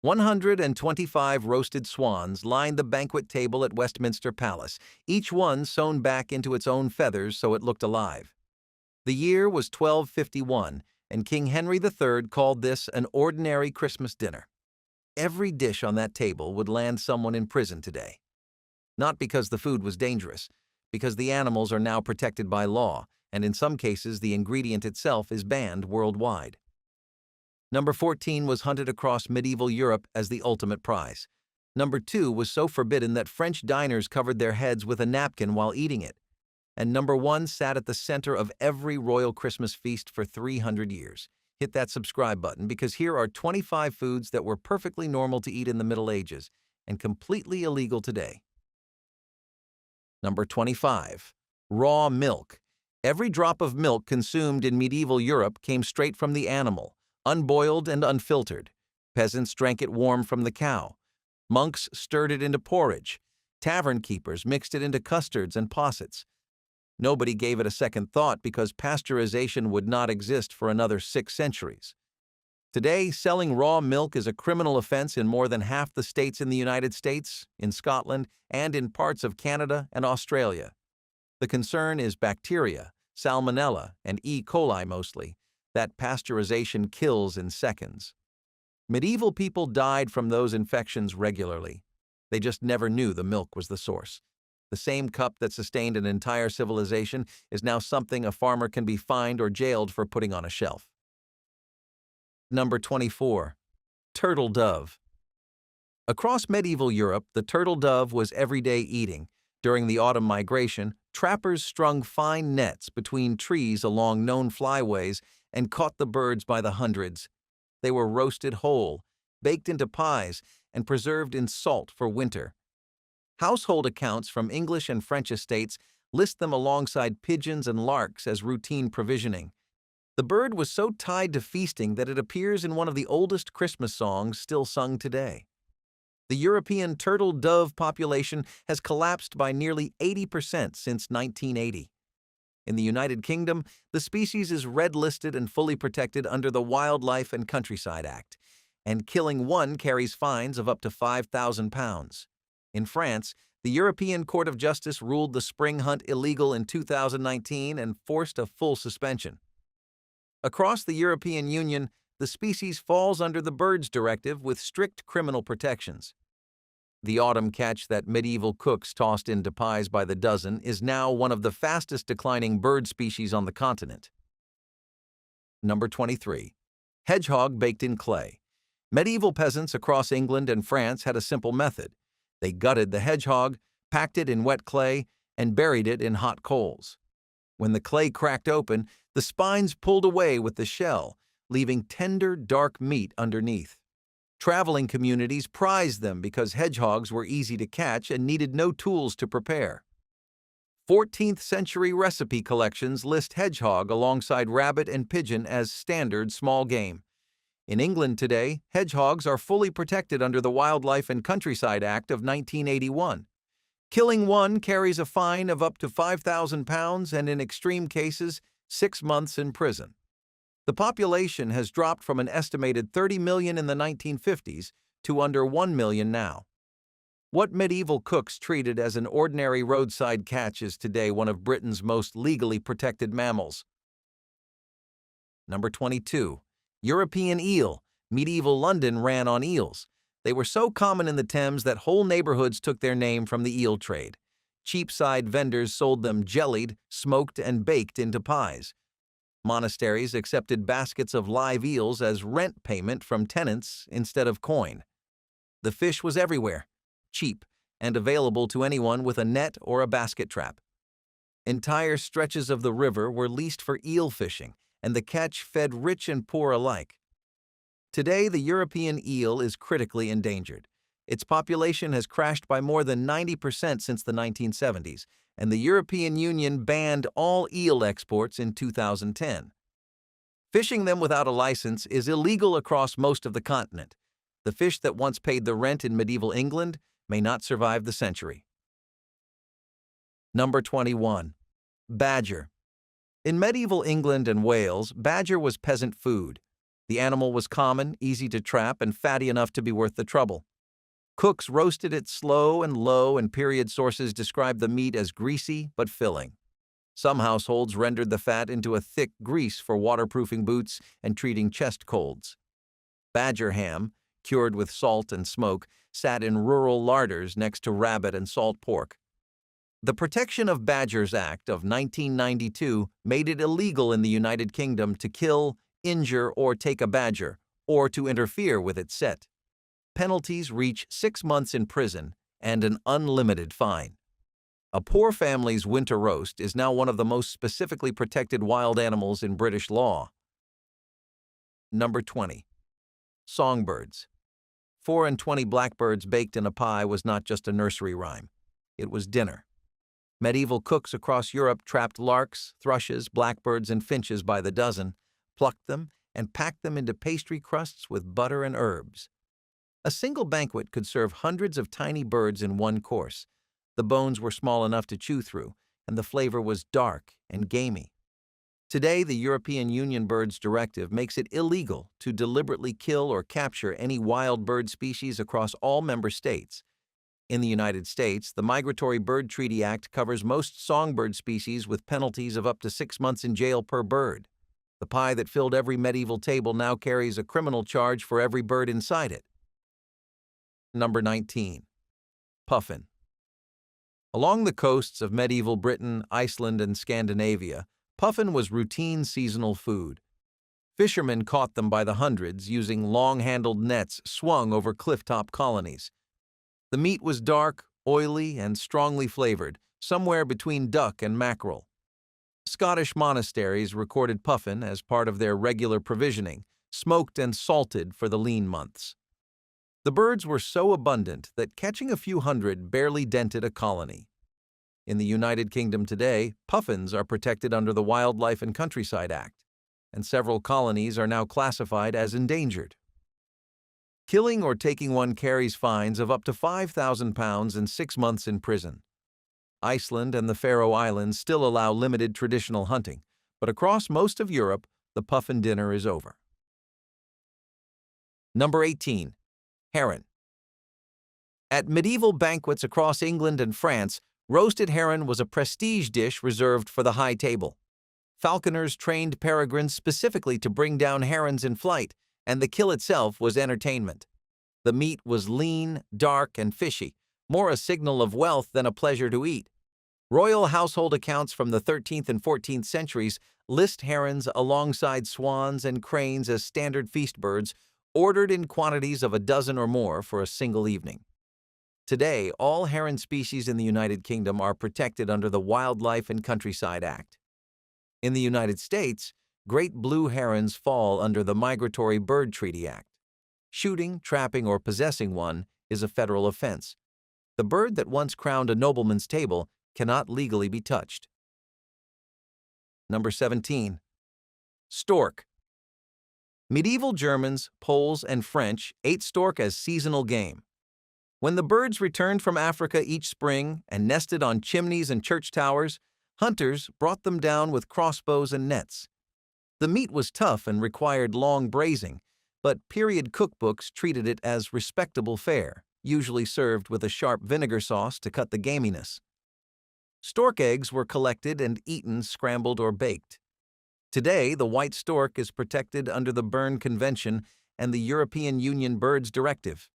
125 roasted swans lined the banquet table at Westminster Palace, each one sewn back into its own feathers so it looked alive. The year was 1251, and King Henry III called this an ordinary Christmas dinner. Every dish on that table would land someone in prison today. Not because the food was dangerous, because the animals are now protected by law, and in some cases the ingredient itself is banned worldwide. Number 14 was hunted across medieval Europe as the ultimate prize. Number 2 was so forbidden that French diners covered their heads with a napkin while eating it. And number 1 sat at the center of every royal Christmas feast for 300 years. Hit that subscribe button because here are 25 foods that were perfectly normal to eat in the Middle Ages and completely illegal today. Number 25. Raw milk. Every drop of milk consumed in medieval Europe came straight from the animal, unboiled and unfiltered. Peasants drank it warm from the cow. Monks stirred it into porridge. Tavern keepers mixed it into custards and possets. Nobody gave it a second thought because pasteurization would not exist for another 6 centuries. Today, selling raw milk is a criminal offense in more than half the states in the United States, in Scotland, and in parts of Canada and Australia. The concern is bacteria, salmonella, and E. coli mostly, that pasteurization kills in seconds. Medieval people died from those infections regularly. They just never knew the milk was the source. The same cup that sustained an entire civilization is now something a farmer can be fined or jailed for putting on a shelf. Number 24. Turtle dove. Across medieval Europe, the turtle dove was everyday eating. During the autumn migration, trappers strung fine nets between trees along known flyways and caught the birds by the hundreds. They were roasted whole, baked into pies, and preserved in salt for winter. Household accounts from English and French estates list them alongside pigeons and larks as routine provisioning. The bird was so tied to feasting that it appears in one of the oldest Christmas songs still sung today. The European turtle dove population has collapsed by nearly 80% since 1980. In the United Kingdom, the species is red-listed and fully protected under the Wildlife and Countryside Act, and killing one carries fines of up to £5,000. In France, the European Court of Justice ruled the spring hunt illegal in 2019 and forced a full suspension. Across the European Union, the species falls under the Birds Directive with strict criminal protections. The autumn catch that medieval cooks tossed into pies by the dozen is now one of the fastest declining bird species on the continent. Number 23. Hedgehog baked in clay. Medieval peasants across England and France had a simple method. They gutted the hedgehog, packed it in wet clay, and buried it in hot coals. When the clay cracked open, the spines pulled away with the shell, leaving tender, dark meat underneath. Traveling communities prized them because hedgehogs were easy to catch and needed no tools to prepare. 14th century recipe collections list hedgehog alongside rabbit and pigeon as standard small game. In England today, hedgehogs are fully protected under the Wildlife and Countryside Act of 1981. Killing one carries a fine of up to £5,000 and, in extreme cases, 6 months in prison. The population has dropped from an estimated 30 million in the 1950s to under 1 million now. What medieval cooks treated as an ordinary roadside catch is today one of Britain's most legally protected mammals. Number 22. European eel. Medieval London ran on eels. They were so common in the Thames that whole neighborhoods took their name from the eel trade. Cheapside vendors sold them jellied, smoked, and baked into pies. Monasteries accepted baskets of live eels as rent payment from tenants instead of coin. The fish was everywhere, cheap, and available to anyone with a net or a basket trap. Entire stretches of the river were leased for eel fishing, and the catch fed rich and poor alike. Today, the European eel is critically endangered. Its population has crashed by more than 90% since the 1970s, and the European Union banned all eel exports in 2010. Fishing them without a license is illegal across most of the continent. The fish that once paid the rent in medieval England may not survive the century. Number 21. Badger. In medieval England and Wales, badger was peasant food. The animal was common, easy to trap, and fatty enough to be worth the trouble. Cooks roasted it slow and low, and period sources describe the meat as greasy but filling. Some households rendered the fat into a thick grease for waterproofing boots and treating chest colds. Badger ham, cured with salt and smoke, sat in rural larders next to rabbit and salt pork. The Protection of Badgers Act of 1992 made it illegal in the United Kingdom to kill, injure, or take a badger, or to interfere with its set. Penalties reach 6 months in prison and an unlimited fine. A poor family's winter roast is now one of the most specifically protected wild animals in British law. Number 20. Songbirds. 4 and 20 blackbirds baked in a pie was not just a nursery rhyme. It was dinner. Medieval cooks across Europe trapped larks, thrushes, blackbirds, and finches by the dozen, plucked them, and packed them into pastry crusts with butter and herbs. A single banquet could serve hundreds of tiny birds in one course. The bones were small enough to chew through, and the flavor was dark and gamey. Today, the European Union Birds Directive makes it illegal to deliberately kill or capture any wild bird species across all member states. In the United States, the Migratory Bird Treaty Act covers most songbird species with penalties of up to 6 months in jail per bird. The pie that filled every medieval table now carries a criminal charge for every bird inside it. Number 19. Puffin. Along the coasts of medieval Britain, Iceland, and Scandinavia, puffin was routine seasonal food. Fishermen caught them by the hundreds using long-handled nets swung over cliff-top colonies. The meat was dark, oily, and strongly flavored, somewhere between duck and mackerel. Scottish monasteries recorded puffin as part of their regular provisioning, smoked and salted for the lean months. The birds were so abundant that catching a few hundred barely dented a colony. In the United Kingdom today, puffins are protected under the Wildlife and Countryside Act, and several colonies are now classified as endangered. Killing or taking one carries fines of up to £5,000 and 6 months in prison. Iceland and the Faroe Islands still allow limited traditional hunting, but across most of Europe, the puffin dinner is over. Number 18. Heron. At medieval banquets across England and France, roasted heron was a prestige dish reserved for the high table. Falconers trained peregrines specifically to bring down herons in flight, and the kill itself was entertainment. The meat was lean, dark, and fishy, more a signal of wealth than a pleasure to eat. Royal household accounts from the 13th and 14th centuries list herons alongside swans and cranes as standard feast birds, ordered in quantities of a dozen or more for a single evening. Today, all heron species in the United Kingdom are protected under the Wildlife and Countryside Act. In the United States, great blue herons fall under the Migratory Bird Treaty Act. Shooting, trapping, or possessing one is a federal offense. The bird that once crowned a nobleman's table cannot legally be touched. Number 17. Stork. Medieval Germans, Poles, and French ate stork as seasonal game. When the birds returned from Africa each spring and nested on chimneys and church towers, hunters brought them down with crossbows and nets. The meat was tough and required long braising, but period cookbooks treated it as respectable fare, usually served with a sharp vinegar sauce to cut the gaminess. Stork eggs were collected and eaten scrambled or baked. Today, the white stork is protected under the Berne Convention and the European Union Birds Directive.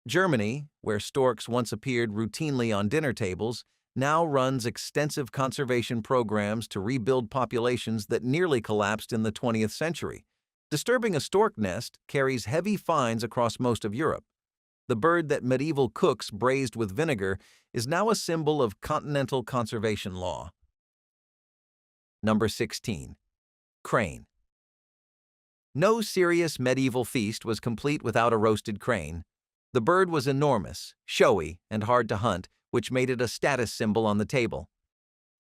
Germany, where storks once appeared routinely on dinner tables, now runs extensive conservation programs to rebuild populations that nearly collapsed in the 20th century. Disturbing a stork nest carries heavy fines across most of Europe. The bird that medieval cooks braised with vinegar is now a symbol of continental conservation law. Number 16. Crane. No serious medieval feast was complete without a roasted crane. The bird was enormous, showy, and hard to hunt, which made it a status symbol on the table.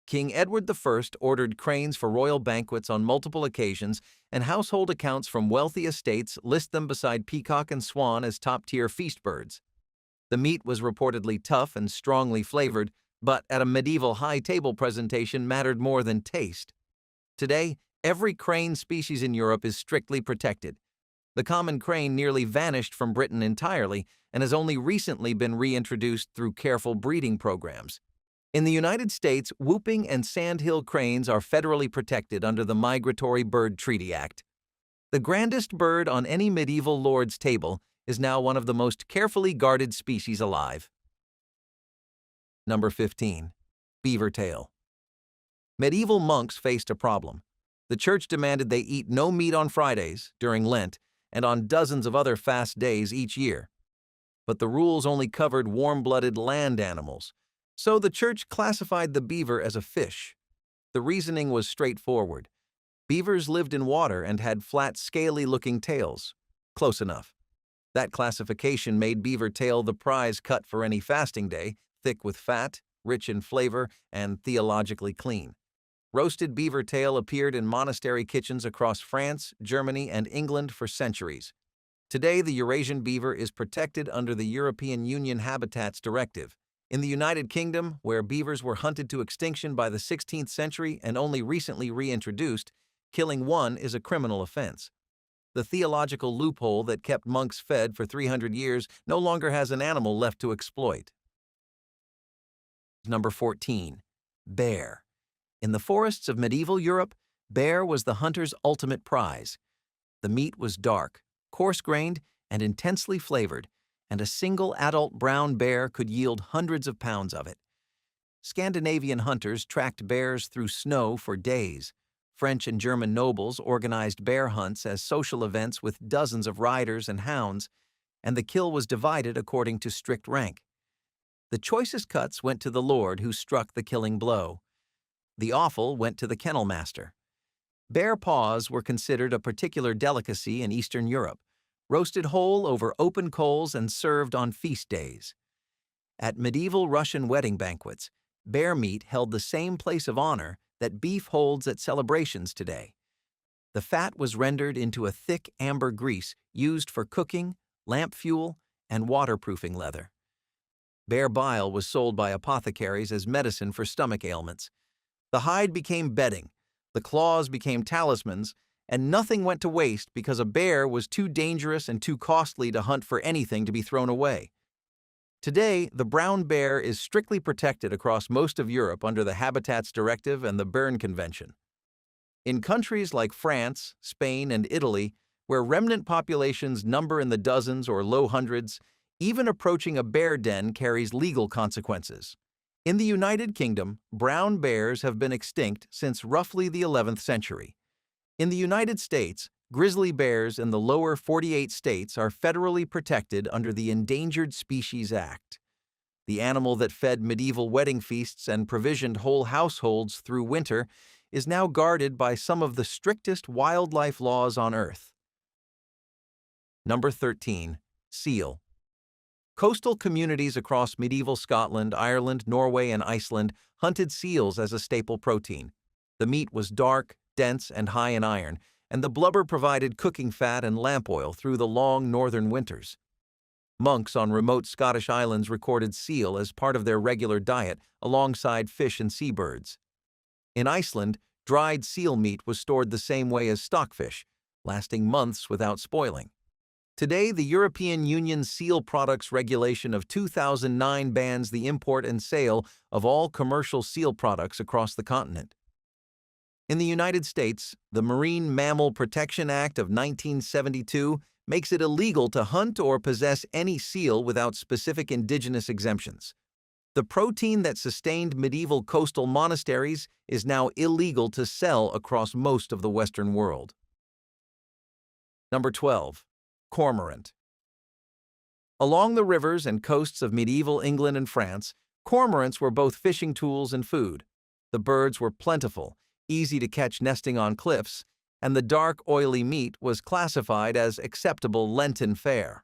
King Edward I ordered cranes for royal banquets on multiple occasions, and household accounts from wealthy estates list them beside peacock and swan as top-tier feast birds. The meat was reportedly tough and strongly flavored, but at a medieval high table presentation mattered more than taste. Today, Every crane species in Europe is strictly protected. The common crane nearly vanished from Britain entirely and has only recently been reintroduced through careful breeding programs. In the United States, whooping and sandhill cranes are federally protected under the Migratory Bird Treaty Act. The grandest bird on any medieval lord's table is now one of the most carefully guarded species alive. Number 15. Beaver tail. Medieval monks faced a problem. The church demanded they eat no meat on Fridays, during Lent, and on dozens of other fast days each year. But the rules only covered warm-blooded land animals, so the church classified the beaver as a fish. The reasoning was straightforward. Beavers lived in water and had flat, scaly-looking tails. Close enough. That classification made beaver tail the prize cut for any fasting day, thick with fat, rich in flavor, and theologically clean. Roasted beaver tail appeared in monastery kitchens across France, Germany, and England for centuries. Today, the Eurasian beaver is protected under the European Union Habitats Directive. In the United Kingdom, where beavers were hunted to extinction by the 16th century and only recently reintroduced, killing one is a criminal offense. The theological loophole that kept monks fed for 300 years no longer has an animal left to exploit. Number 14. Bear. In the forests of medieval Europe, bear was the hunter's ultimate prize. The meat was dark, coarse-grained, and intensely flavored, and a single adult brown bear could yield hundreds of pounds of it. Scandinavian hunters tracked bears through snow for days. French and German nobles organized bear hunts as social events with dozens of riders and hounds, and the kill was divided according to strict rank. The choicest cuts went to the lord who struck the killing blow. The offal went to the kennel master. Bear paws were considered a particular delicacy in Eastern Europe, roasted whole over open coals and served on feast days. At medieval Russian wedding banquets, bear meat held the same place of honor that beef holds at celebrations today. The fat was rendered into a thick amber grease used for cooking, lamp fuel, and waterproofing leather. Bear bile was sold by apothecaries as medicine for stomach ailments. The hide became bedding, the claws became talismans, and nothing went to waste because a bear was too dangerous and too costly to hunt for anything to be thrown away. Today, the brown bear is strictly protected across most of Europe under the Habitats Directive and the Berne Convention. In countries like France, Spain, and Italy, where remnant populations number in the dozens or low hundreds, even approaching a bear den carries legal consequences. In the United Kingdom, brown bears have been extinct since roughly the 11th century. In the United States, grizzly bears in the lower 48 states are federally protected under the Endangered Species Act. The animal that fed medieval wedding feasts and provisioned whole households through winter is now guarded by some of the strictest wildlife laws on Earth. Number 13. Seal. Coastal communities across medieval Scotland, Ireland, Norway, and Iceland hunted seals as a staple protein. The meat was dark, dense, and high in iron, and the blubber provided cooking fat and lamp oil through the long northern winters. Monks on remote Scottish islands recorded seal as part of their regular diet alongside fish and seabirds. In Iceland, dried seal meat was stored the same way as stockfish, lasting months without spoiling. Today, the European Union Seal Products Regulation of 2009 bans the import and sale of all commercial seal products across the continent. In the United States, the Marine Mammal Protection Act of 1972 makes it illegal to hunt or possess any seal without specific indigenous exemptions. The protein that sustained medieval coastal monasteries is now illegal to sell across most of the Western world. Number 12. Cormorant. Along the rivers and coasts of medieval England and France, cormorants were both fishing tools and food. The birds were plentiful, easy to catch nesting on cliffs, and the dark, oily meat was classified as acceptable Lenten fare.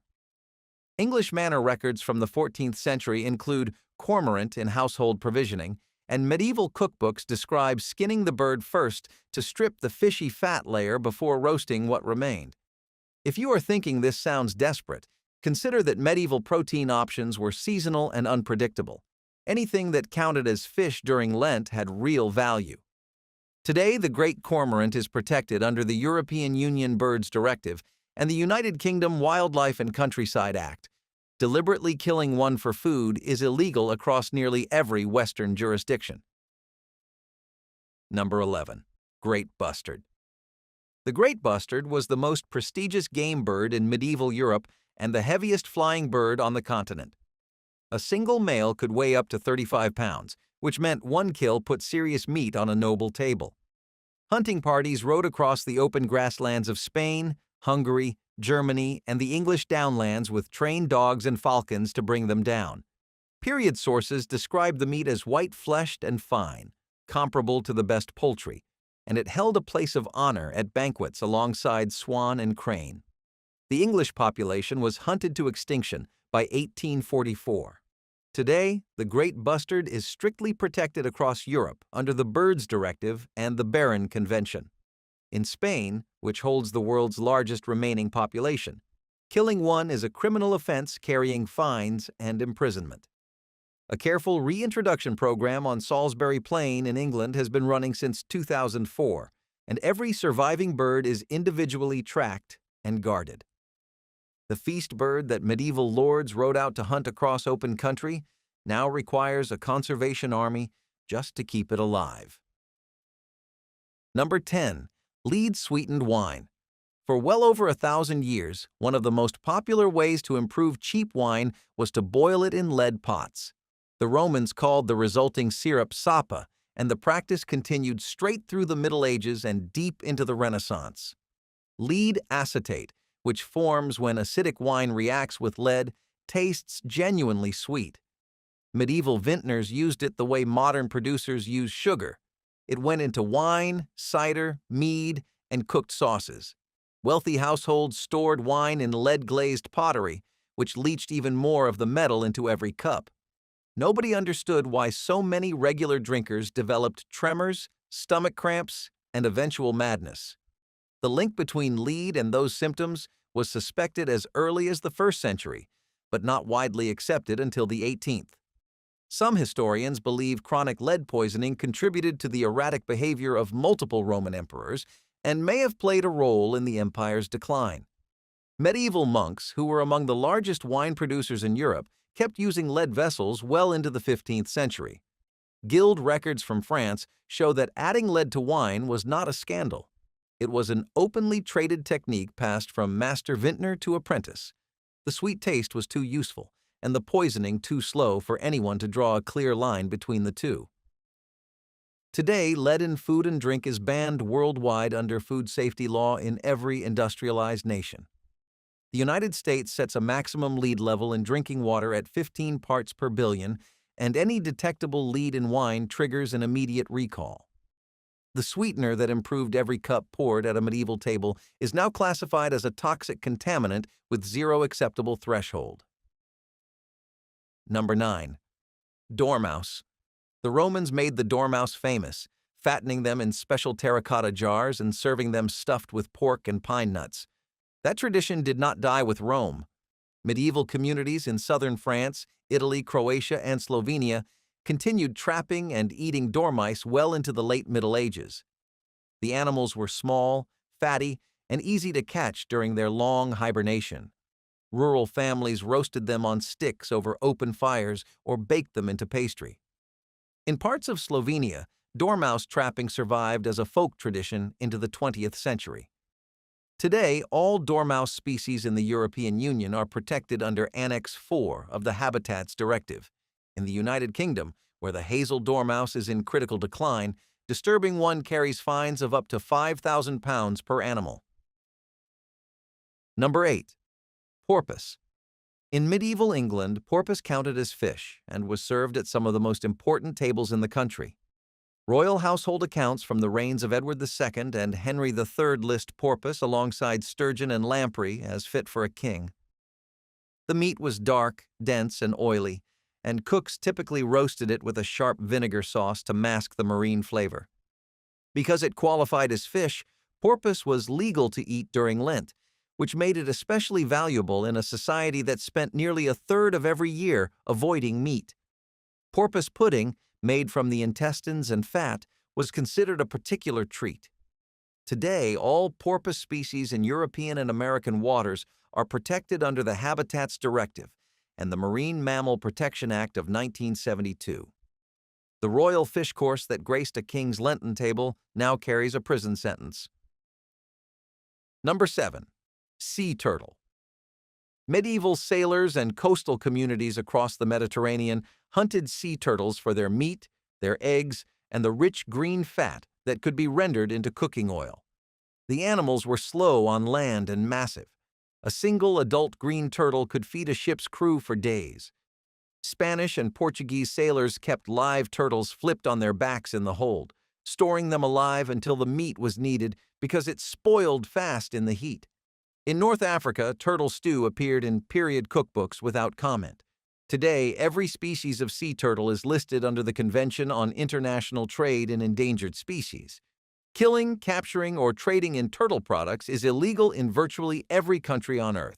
English manor records from the 14th century include cormorant in household provisioning, and medieval cookbooks describe skinning the bird first to strip the fishy fat layer before roasting what remained. If you are thinking this sounds desperate, consider that medieval protein options were seasonal and unpredictable. Anything that counted as fish during Lent had real value. Today, the great cormorant is protected under the European Union Birds Directive and the United Kingdom Wildlife and Countryside Act. Deliberately killing one for food is illegal across nearly every Western jurisdiction. Number 11. Great Bustard. The great bustard was the most prestigious game bird in medieval Europe and the heaviest flying bird on the continent. A single male could weigh up to 35 pounds, which meant one kill put serious meat on a noble table. Hunting parties rode across the open grasslands of Spain, Hungary, Germany, and the English downlands with trained dogs and falcons to bring them down. Period sources describe the meat as white-fleshed and fine, comparable to the best poultry, and it held a place of honor at banquets alongside swan and crane. The English population was hunted to extinction by 1844. Today, the great bustard is strictly protected across Europe under the Birds Directive and the Barron Convention. In Spain, which holds the world's largest remaining population, killing one is a criminal offense carrying fines and imprisonment. A careful reintroduction program on Salisbury Plain in England has been running since 2004, and every surviving bird is individually tracked and guarded. The feast bird that medieval lords rode out to hunt across open country now requires a conservation army just to keep it alive. Number 10. Lead-sweetened wine. For well over 1,000 years, one of the most popular ways to improve cheap wine was to boil it in lead pots. The Romans called the resulting syrup sapa, and the practice continued straight through the Middle Ages and deep into the Renaissance. Lead acetate, which forms when acidic wine reacts with lead, tastes genuinely sweet. Medieval vintners used it the way modern producers use sugar. It went into wine, cider, mead, and cooked sauces. Wealthy households stored wine in lead-glazed pottery, which leached even more of the metal into every cup. Nobody understood why so many regular drinkers developed tremors, stomach cramps, and eventual madness. The link between lead and those symptoms was suspected as early as the 1st century, but not widely accepted until the 18th. Some historians believe chronic lead poisoning contributed to the erratic behavior of multiple Roman emperors and may have played a role in the empire's decline. Medieval monks, who were among the largest wine producers in Europe, kept using lead vessels well into the 15th century. Guild records from France show that adding lead to wine was not a scandal. It was an openly traded technique passed from master vintner to apprentice. The sweet taste was too useful, and the poisoning too slow for anyone to draw a clear line between the two. Today, lead in food and drink is banned worldwide under food safety law in every industrialized nation. The United States sets a maximum lead level in drinking water at 15 parts per billion, and any detectable lead in wine triggers an immediate recall. The sweetener that improved every cup poured at a medieval table is now classified as a toxic contaminant with zero acceptable threshold. Number 9. Dormouse. The Romans made the dormouse famous, fattening them in special terracotta jars and serving them stuffed with pork and pine nuts. That tradition did not die with Rome. Medieval communities in southern France, Italy, Croatia, and Slovenia continued trapping and eating dormice well into the late Middle Ages. The animals were small, fatty, and easy to catch during their long hibernation. Rural families roasted them on sticks over open fires or baked them into pastry. In parts of Slovenia, dormouse trapping survived as a folk tradition into the 20th century. Today, all dormouse species in the European Union are protected under Annex 4 of the Habitats Directive. In the United Kingdom, where the hazel dormouse is in critical decline, disturbing one carries fines of up to £5,000 per animal. Number 8. Porpoise. In medieval England, porpoise counted as fish and was served at some of the most important tables in the country. Royal household accounts from the reigns of Edward II and Henry III list porpoise alongside sturgeon and lamprey as fit for a king. The meat was dark, dense, and oily, and cooks typically roasted it with a sharp vinegar sauce to mask the marine flavor. Because it qualified as fish, porpoise was legal to eat during Lent, which made it especially valuable in a society that spent nearly a third of every year avoiding meat. Porpoise pudding, made from the intestines and fat, was considered a particular treat. Today, all porpoise species in European and American waters are protected under the Habitats Directive and the Marine Mammal Protection Act of 1972. The royal fish course that graced a king's Lenten table now carries a prison sentence. Number 7. Sea turtle. Medieval sailors and coastal communities across the Mediterranean hunted sea turtles for their meat, their eggs, and the rich green fat that could be rendered into cooking oil. The animals were slow on land and massive. A single adult green turtle could feed a ship's crew for days. Spanish and Portuguese sailors kept live turtles flipped on their backs in the hold, storing them alive until the meat was needed because it spoiled fast in the heat. In North Africa, turtle stew appeared in period cookbooks without comment. Today, every species of sea turtle is listed under the Convention on International Trade in Endangered Species. Killing, capturing, or trading in turtle products is illegal in virtually every country on Earth.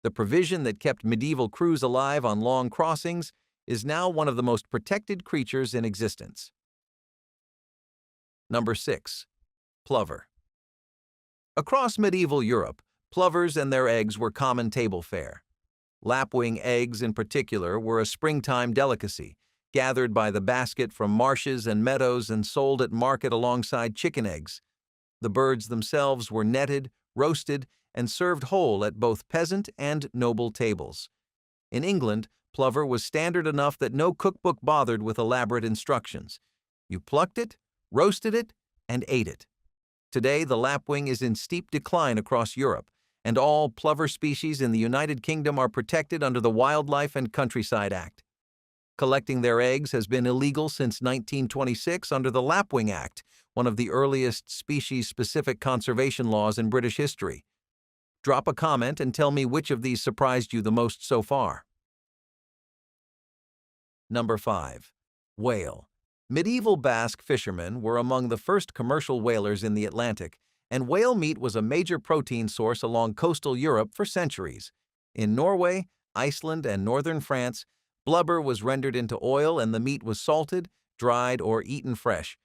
The provision that kept medieval crews alive on long crossings is now one of the most protected creatures in existence. Number 6. Plover. Across medieval Europe, plovers and their eggs were common table fare. Lapwing eggs, in particular, were a springtime delicacy, gathered by the basket from marshes and meadows and sold at market alongside chicken eggs. The birds themselves were netted, roasted, and served whole at both peasant and noble tables. In England, plover was standard enough that no cookbook bothered with elaborate instructions. You plucked it, roasted it, and ate it. Today, the lapwing is in steep decline across Europe, and all plover species in the United Kingdom are protected under the Wildlife and Countryside Act. Collecting their eggs has been illegal since 1926 under the Lapwing Act, one of the earliest species-specific conservation laws in British history. Drop a comment and tell me which of these surprised you the most so far. Number 5. Whale. Medieval Basque fishermen were among the first commercial whalers in the Atlantic, and whale meat was a major protein source along coastal Europe for centuries. In Norway, Iceland, and northern France, blubber was rendered into oil and the meat was salted, dried, or eaten fresh.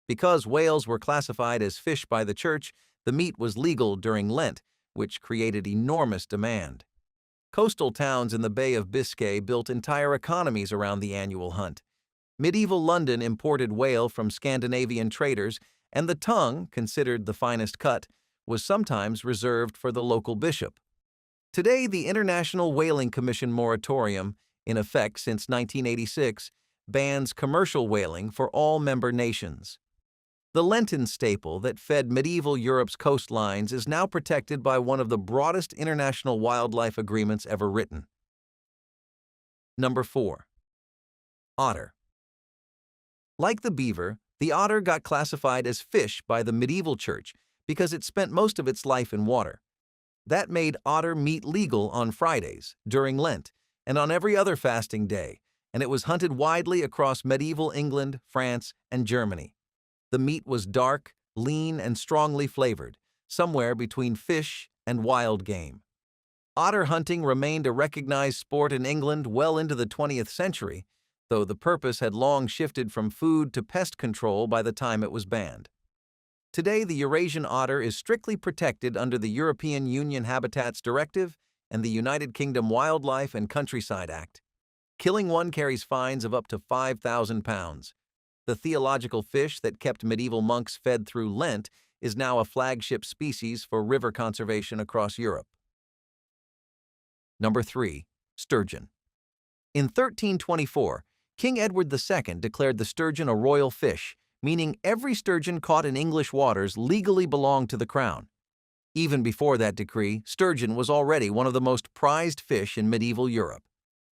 Because whales were classified as fish by the church, the meat was legal during Lent, which created enormous demand. Coastal towns in the Bay of Biscay built entire economies around the annual hunt. Medieval London imported whale from Scandinavian traders, and the tongue, considered the finest cut, was sometimes reserved for the local bishop. Today, the International Whaling Commission moratorium, in effect since 1986, bans commercial whaling for all member nations. The Lenten staple that fed medieval Europe's coastlines is now protected by one of the broadest international wildlife agreements ever written. Number 4. Otter. Like the beaver, the otter got classified as fish by the medieval church because it spent most of its life in water. That made otter meat legal on Fridays, during Lent, and on every other fasting day, and it was hunted widely across medieval England, France, and Germany. The meat was dark, lean, and strongly flavored, somewhere between fish and wild game. Otter hunting remained a recognized sport in England well into the 20th century, though the purpose had long shifted from food to pest control by the time it was banned. Today, the Eurasian otter is strictly protected under the European Union Habitats Directive and the United Kingdom Wildlife and Countryside Act. Killing one carries fines of up to £5,000. The theological fish that kept medieval monks fed through Lent is now a flagship species for river conservation across Europe. Number 3. Sturgeon. In 1324, King Edward II declared the sturgeon a royal fish, meaning every sturgeon caught in English waters legally belonged to the crown. Even before that decree, sturgeon was already one of the most prized fish in medieval Europe.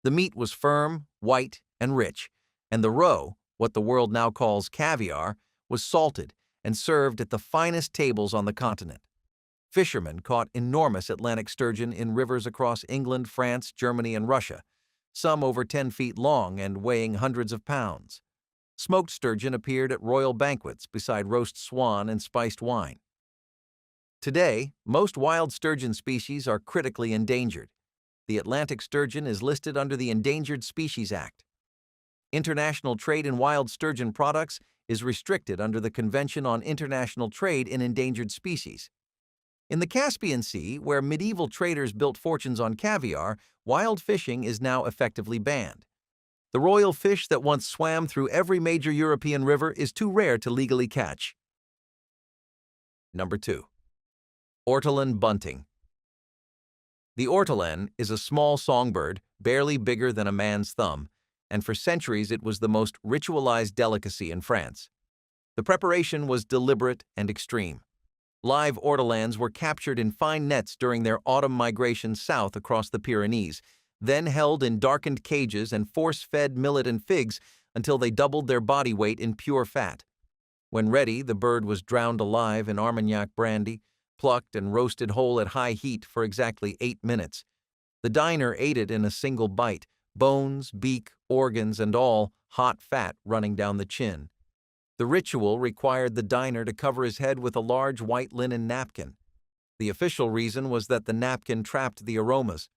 The meat was firm, white, and rich, and the roe, what the world now calls caviar, was salted and served at the finest tables on the continent. Fishermen caught enormous Atlantic sturgeon in rivers across England, France, Germany, and Russia, some over 10 feet long and weighing hundreds of pounds. Smoked sturgeon appeared at royal banquets beside roast swan and spiced wine. Today, most wild sturgeon species are critically endangered. The Atlantic sturgeon is listed under the Endangered Species Act. International trade in wild sturgeon products is restricted under the Convention on International Trade in Endangered Species. In the Caspian Sea, where medieval traders built fortunes on caviar, wild fishing is now effectively banned. The royal fish that once swam through every major European river is too rare to legally catch. Number 2. Ortolan bunting. The ortolan is a small songbird, barely bigger than a man's thumb, and for centuries it was the most ritualized delicacy in France. The preparation was deliberate and extreme. Live ortolans were captured in fine nets during their autumn migration south across the Pyrenees, then held in darkened cages and force-fed millet and figs until they doubled their body weight in pure fat. When ready, the bird was drowned alive in Armagnac brandy, plucked and roasted whole at high heat for exactly 8 minutes. The diner ate it in a single bite, bones, beak, organs, and all, hot fat running down the chin. The ritual required the diner to cover his head with a large white linen napkin. The official reason was that the napkin trapped the aromas.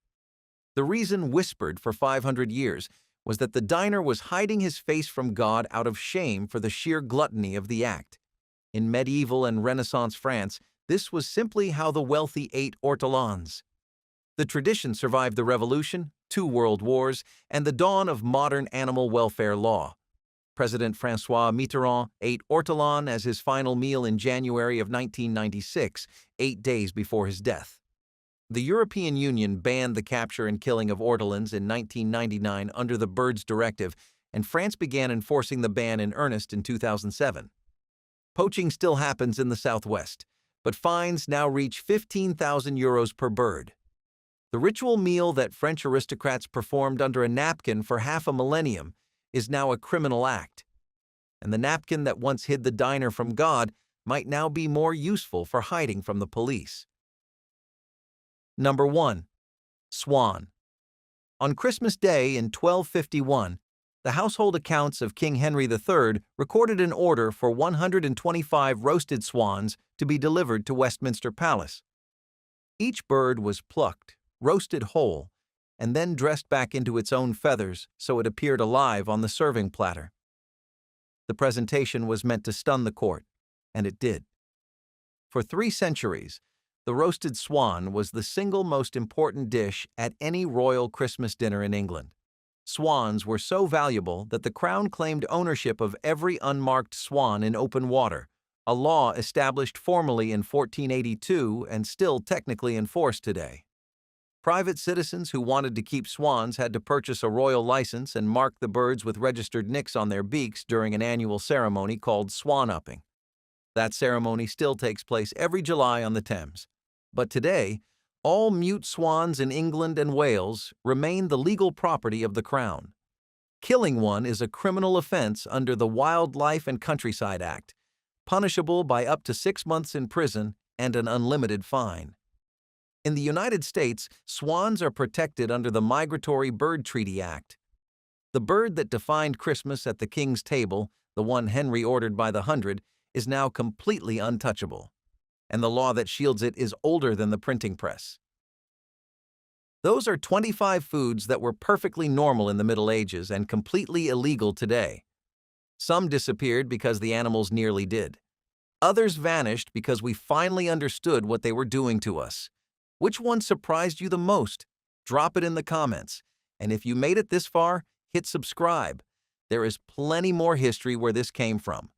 The reason, whispered for 500 years, was that the diner was hiding his face from God out of shame for the sheer gluttony of the act. In medieval and Renaissance France, this was simply how the wealthy ate ortolans. The tradition survived the Revolution, 2 world wars, and the dawn of modern animal welfare law. President François Mitterrand ate ortolan as his final meal in January of 1996, 8 days before his death. The European Union banned the capture and killing of ortolans in 1999 under the Birds Directive, and France began enforcing the ban in earnest in 2007. Poaching still happens in the southwest, but fines now reach €15,000 per bird. The ritual meal that French aristocrats performed under a napkin for half a millennium is now a criminal act, and the napkin that once hid the diner from God might now be more useful for hiding from the police. Number 1. Swan. On Christmas Day in 1251, the household accounts of King Henry III recorded an order for 125 roasted swans to be delivered to Westminster Palace. Each bird was plucked, roasted whole, and then dressed back into its own feathers so it appeared alive on the serving platter. The presentation was meant to stun the court, and it did. For 3 centuries, the roasted swan was the single most important dish at any royal Christmas dinner in England. Swans were so valuable that the Crown claimed ownership of every unmarked swan in open water, a law established formally in 1482 and still technically enforced today. Private citizens who wanted to keep swans had to purchase a royal license and mark the birds with registered nicks on their beaks during an annual ceremony called swan-upping. That ceremony still takes place every July on the Thames. But today, all mute swans in England and Wales remain the legal property of the Crown. Killing one is a criminal offense under the Wildlife and Countryside Act, punishable by up to 6 months in prison and an unlimited fine. In the United States, swans are protected under the Migratory Bird Treaty Act. The bird that defined Christmas at the King's table, the one Henry ordered by the hundred, is now completely untouchable, and the law that shields it is older than the printing press. Those are 25 foods that were perfectly normal in the Middle Ages and completely illegal today. Some disappeared because the animals nearly did. Others vanished because we finally understood what they were doing to us. Which one surprised you the most? Drop it in the comments. And if you made it this far, hit subscribe. There is plenty more history where this came from.